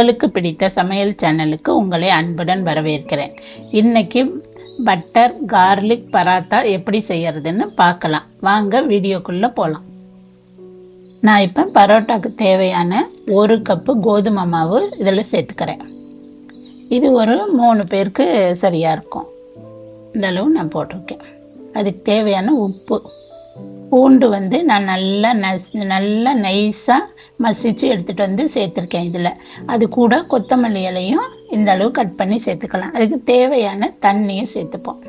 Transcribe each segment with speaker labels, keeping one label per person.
Speaker 1: உங்களுக்கு பிடித்த சமையல் சேனலுக்கு உங்களை அன்புடன் வரவேற்கிறேன். இன்னைக்கு பட்டர் கார்லிக் பராத்தா எப்படி செய்யறதுன்னு பார்க்கலாம். வாங்க வீடியோக்குள்ளே போகலாம். நான் இப்போ பரோட்டாக்கு தேவையான 1 கப்பு கோதுமை மாவு இதில் சேர்த்துக்கிறேன். இது ஒரு 3 பேருக்கு சரியாக இருக்கும். இந்த அளவு நான் போட்டிருக்கேன். அதுக்கு தேவையான உப்பு, பூண்டு நான் நல்லா நைஸாக மசிச்சு எடுத்துகிட்டு வந்து சேர்த்துருக்கேன். இதில் அது கூட கொத்தமல்லி இலையும் இந்த அளவு கட் பண்ணி சேர்த்துக்கலாம். அதுக்கு தேவையான தண்ணியும் சேர்த்துப்போம்.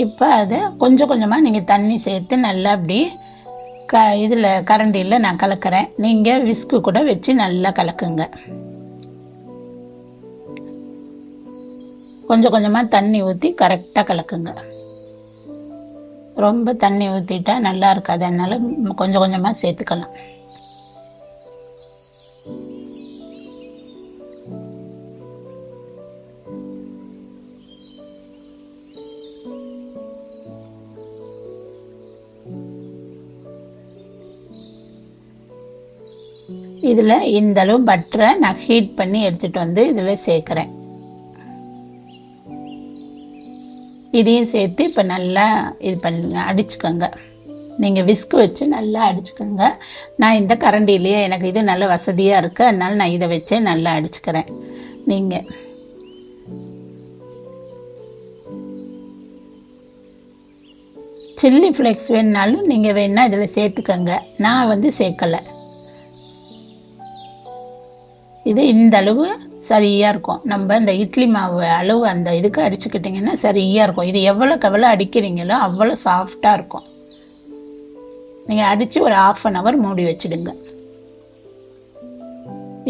Speaker 1: இப்போ அதை கொஞ்சம் கொஞ்சமாக நீங்கள் தண்ணி சேர்த்து நல்லா அப்படி இதில் கரண்டியில் நான் கலக்கிறேன். நீங்கள் விஸ்கு கூட வச்சு நல்லா கலக்குங்க. கொஞ்சம் கொஞ்சமாக தண்ணி ஊற்றி கரெக்டாக கலக்குங்க. ரொம்ப தண்ணி ஊற்றிட்டா நல்லா இருக்காது, அதனால கொஞ்சம் கொஞ்சமாக சேர்த்துக்கலாம். இதில் இந்த அளவு பட்டரை நான் ஹீட் பண்ணி எடுத்துகிட்டு வந்து இதில் சேர்க்குறேன். இதையும் சேர்த்து இப்போ நல்லா இது பண்ணுங்க, அடிச்சுக்கோங்க. நீங்கள் விஸ்கு வச்சு நல்லா அடிச்சுக்கோங்க. நான் இந்த கரண்டிலேயே எனக்கு இது நல்ல வசதியாக இருக்குது, அதனால நான் இதை வச்சே நல்லா அடிச்சுக்கிறேன். நீங்கள் சில்லி ஃப்ளேக்ஸ் வேணுனாலும் நீங்கள் வேணால் இதில் சேர்த்துக்கோங்க. நான் சேர்க்கலை. இது இந்த அளவு சரியாக இருக்கும். நம்ம இந்த இட்லி மாவு அளவு அந்த இதுக்கு அடிச்சுக்கிட்டிங்கன்னா சரியாக இருக்கும். இது எவ்வளோ அடிக்கிறீங்களோ அவ்வளோ சாஃப்டாக இருக்கும். நீங்கள் அடித்து ஒரு 1/2 hour மூடி வச்சுடுங்க.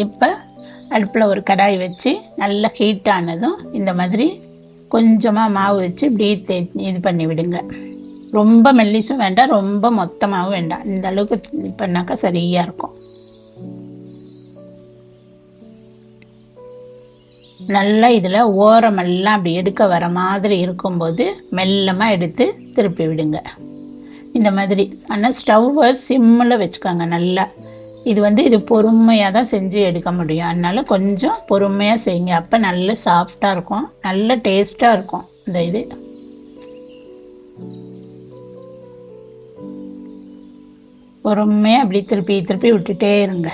Speaker 1: இப்போ அடுப்பில் ஒரு கடாய் வச்சு நல்லா ஹீட் ஆனதும் இந்த மாதிரி கொஞ்சமாக மாவு வச்சு இப்படி இது பண்ணி விடுங்க. ரொம்ப மெல்லிசும் வேண்டாம், ரொம்ப மொத்தமாகவும் வேண்டாம். இந்த அளவுக்கு இது பண்ணாக்கா சரியாக இருக்கும். நல்லா இதில் ஓரமெல்லாம் அப்படி எடுக்க வர மாதிரி இருக்கும்போது மெல்லமாக எடுத்து திருப்பி விடுங்க. இந்த மாதிரி. ஆனால் ஸ்டவ்வை சிம்மில் வச்சுக்கோங்க நல்லா. இது பொறுமையாக தான் செஞ்சு எடுக்க முடியும், அதனால கொஞ்சம் பொறுமையாக செய்யுங்க. அப்போ நல்ல சாஃப்டாக இருக்கும், நல்ல டேஸ்ட்டாக இருக்கும். இந்த இது பொறுமையாக அப்படி திருப்பி திருப்பி விட்டுட்டே இருங்க.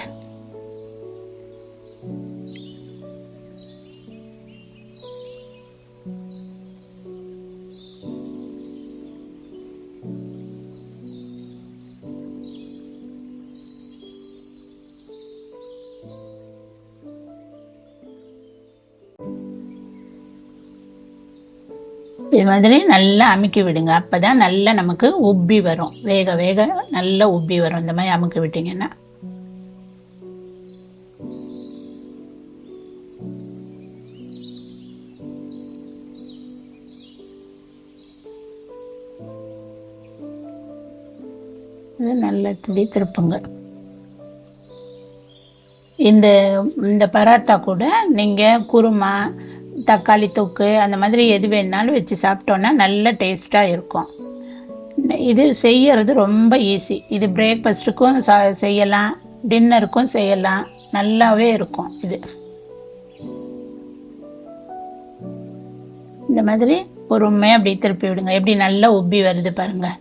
Speaker 1: இது மாதிரி நல்லா அமுக்கி விடுங்க. அப்போ தான் நல்லா நமக்கு உப்பி வரும். வேக வேக நல்லா உப்பி வரும். இந்த மாதிரி அமுக்கி விட்டிங்கன்னா இது நல்லா திருப்புங்க. இந்த பரோட்டா கூட நீங்கள் குருமா, தக்காளி தொக்கு அந்த மாதிரி எது வேணாலும் வச்சு சாப்பிட்டோன்னா நல்ல டேஸ்ட்டாக இருக்கும். இது செய்யறது ரொம்ப ஈஸி. இது பிரேக்ஃபாஸ்ட்டுக்கும் செய்யலாம், டின்னருக்கும் செய்யலாம், நல்லாவே இருக்கும். இந்த மாதிரி பொறுமையாக அப்படி திருப்பி விடுங்க. எப்படி நல்லா உப்பி வருது பாருங்கள்.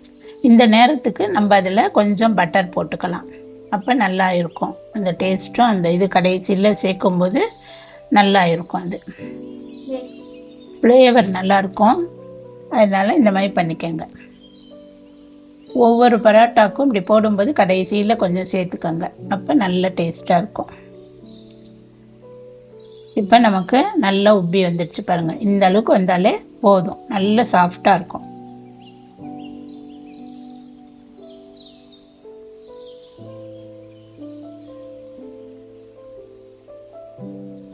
Speaker 1: இந்த நேரத்துக்கு நம்ம அதில் கொஞ்சம் பட்டர் போட்டுக்கலாம். அப்போ நல்லா இருக்கும். அந்த டேஸ்ட்டும் அந்த இது கடைசியில் சேர்க்கும்போது நல்லா இருக்கும். அது ஃப்ளேவர் நல்லாயிருக்கும். அதனால் இந்த மாதிரி பண்ணிக்கோங்க. ஒவ்வொரு பரோட்டாக்கும் இப்படி போடும்போது கடைசியில் கொஞ்சம் சேர்த்துக்கோங்க. அப்போ நல்ல டேஸ்ட்டாக இருக்கும். இப்போ நமக்கு நல்லா உப்பி வந்துடுச்சு பாருங்கள். இந்த அளவுக்கு வந்தாலே போதும், நல்ல சாஃப்டாக இருக்கும்.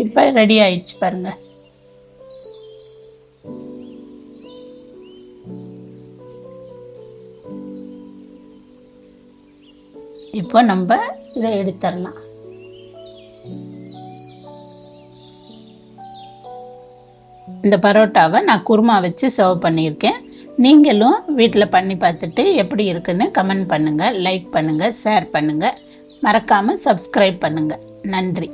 Speaker 1: இப்போ ரெடி ஆயிடுச்சு பாருங்கள். இப்போ நம்ம இதை எடுத்துடலாம். இந்த பரோட்டாவை நான் குருமா வச்சு சர்வ் பண்ணியிருக்கேன். நீங்களும் வீட்டில் பண்ணி பார்த்துட்டு எப்படி இருக்குன்னு கமெண்ட் பண்ணுங்கள், லைக் பண்ணுங்கள், ஷேர் பண்ணுங்கள், மறக்காமல் சப்ஸ்கிரைப் பண்ணுங்கள். நன்றி.